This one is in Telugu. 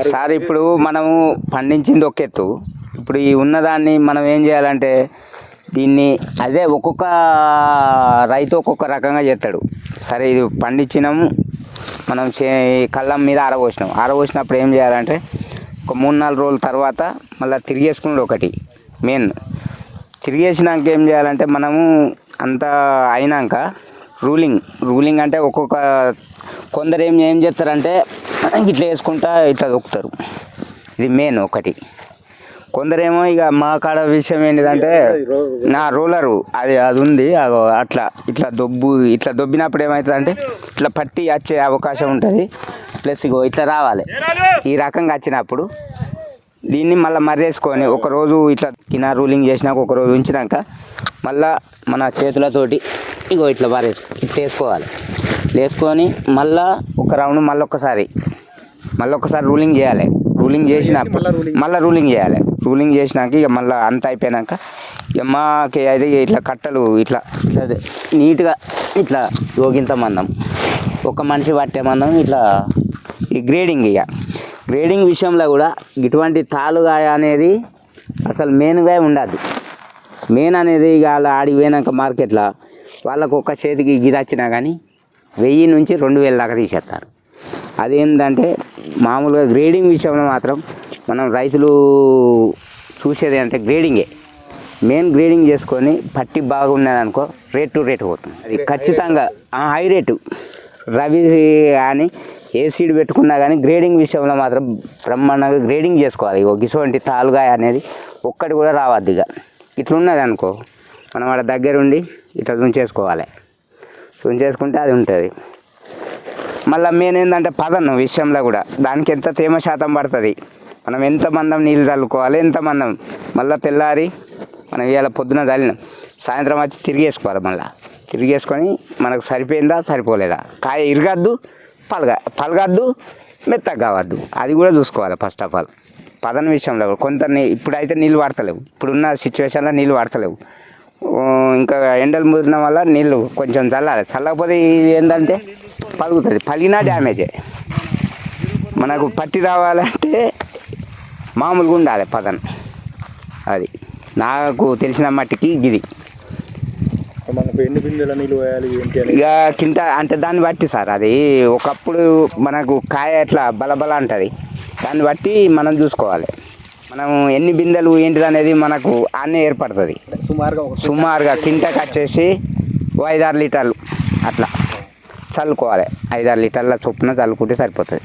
సార్ ఇప్పుడు మనము పండించింది ఒక ఎత్తు, ఇప్పుడు ఈ ఉన్నదాన్ని మనం ఏం చేయాలంటే దీన్ని అదే ఒక్కొక్క రైతు ఒక్కొక్క రకంగా చేస్తాడు. సరే ఇది పండించినాము, మనం కళ్ళం మీద ఆరబోసినప్పుడు ఏం చేయాలంటే ఒక 3-4 రోజుల తర్వాత మళ్ళీ తిరిగేసుకున్నాడు ఒకటి మెయిన్. తిరిగేసినాక ఏం చేయాలంటే మనము అంతా అయినాక రూలింగ్ అంటే ఒక్కొక్క కొందరు ఏం చేస్తారంటే ఇట్లా వేసుకుంటా ఇట్లా దొక్కుతారు, ఇది మెయిన్ ఒకటి. కొందరేమో ఇక మా కాడ విషయం ఏంటిదంటే నా రోలరు అది ఉంది అట్లా ఇట్లా దొబ్బినప్పుడు ఏమవుతుందంటే ఇట్లా పట్టి వచ్చే అవకాశం ఉంటుంది. ప్లస్ ఇగో ఇట్లా రావాలి, ఈ రకంగా వచ్చినప్పుడు దీన్ని మళ్ళీ మర్రేసుకొని ఒకరోజు ఇట్లా కినా రూలింగ్ చేసినాక ఒకరోజు ఉంచినాక మళ్ళీ మన చేతులతోటి ఇగో ఇట్లా ఇట్లా వేసుకోవాలి. వేసుకొని మళ్ళీ ఒక రౌండ్ మళ్ళీ ఒకసారి రూలింగ్ చేయాలి. రూలింగ్ చేసినప్పుడు మళ్ళీ రూలింగ్ చేసినాక ఇక మళ్ళీ అంత అయిపోయినాక ఇక మాకి అయితే ఇట్లా కట్టలు ఇట్లా నీట్గా ఇట్లా యోగింత మందం, ఒక మనిషి పట్టే మందం ఇట్లా ఈ గ్రేడింగ్ విషయంలో కూడా ఇటువంటి తాలుగాయ అనేది అసలు మెయిన్గా ఉండదు. మెయిన్ అనేది ఇక అలా ఆడికి పోయినాక మార్కెట్లో వాళ్ళకు ఒక్క చేతికి గిరాచ్చినా కానీ 1000 నుంచి 2000 దాకా తీసేస్తారు. అదేంటంటే మామూలుగా గ్రేడింగ్ విషయంలో మాత్రం మనం రైతులు చూసేది అంటే మెయిన్ గ్రేడింగ్ చేసుకొని పట్టి బాగున్నదనుకో రేట్ టు రేట్ పోతుంది. అది ఖచ్చితంగా హై రేటు. రవి కానీ ఏ సీడ్ పెట్టుకున్నా కానీ గ్రేడింగ్ విషయంలో మాత్రం బ్రహ్మాండంగా గ్రేడింగ్ చేసుకోవాలి. ఇటువంటి తాలుగాయ అనేది ఒక్కటి కూడా రావద్దు. ఇట్లున్నది అనుకో మనం వాడ దగ్గరుండి ఇట్లా తుంచేసుకుంటే అది ఉంటుంది. మళ్ళీ మెయిన్ ఏంటంటే పదను విషయంలో కూడా దానికి ఎంత తేమ శాతం పడుతుంది, మనం ఎంత మందం నీళ్ళు చల్లుకోవాలి, ఎంత మందం మళ్ళీ తెల్లారి మనం ఇవాళ పొద్దున చల్లినాం సాయంత్రం వచ్చి తిరిగేసుకొని మనకు సరిపోయిందా సరిపోలేదా, కాయ ఇరగద్దు పలగద్దు మెత్తగా కావద్దు, అది కూడా చూసుకోవాలి. ఫస్ట్ ఆఫ్ ఆల్ పదన విషయంలో కొంత ఇప్పుడైతే నీళ్ళు వాడతలేవు, ఇప్పుడున్న సిచ్యువేషన్లో నీళ్ళు వాడతలేవు. ఇంకా ఎండలు ముదిరిన వల్ల నీళ్ళు కొంచెం చల్లకపోతే ఇది ఏంటంటే పలుగుతుంది, పలిగినా డ్యామేజే. మనకు పట్టి రావాలంటే మామూలుగా ఉండాలి పదన. అది నాకు తెలిసిన మట్టికి ఇది. ఇక కింట అంటే దాన్ని బట్టి సార్, అది ఒకప్పుడు మనకు కాయ ఎట్లా బలబల అంటుంది, దాన్ని బట్టి మనం చూసుకోవాలి. మనం ఎన్ని బిందెలు ఏంటిది అనేది మనకు అన్నీ ఏర్పడుతుంది. సుమారుగా కింటకి వచ్చేసి 5-6 లీటర్లు అట్లా చల్లుకోవాలి. 5-6 లీటర్ల చొప్పున చల్లుకుంటే సరిపోతుంది.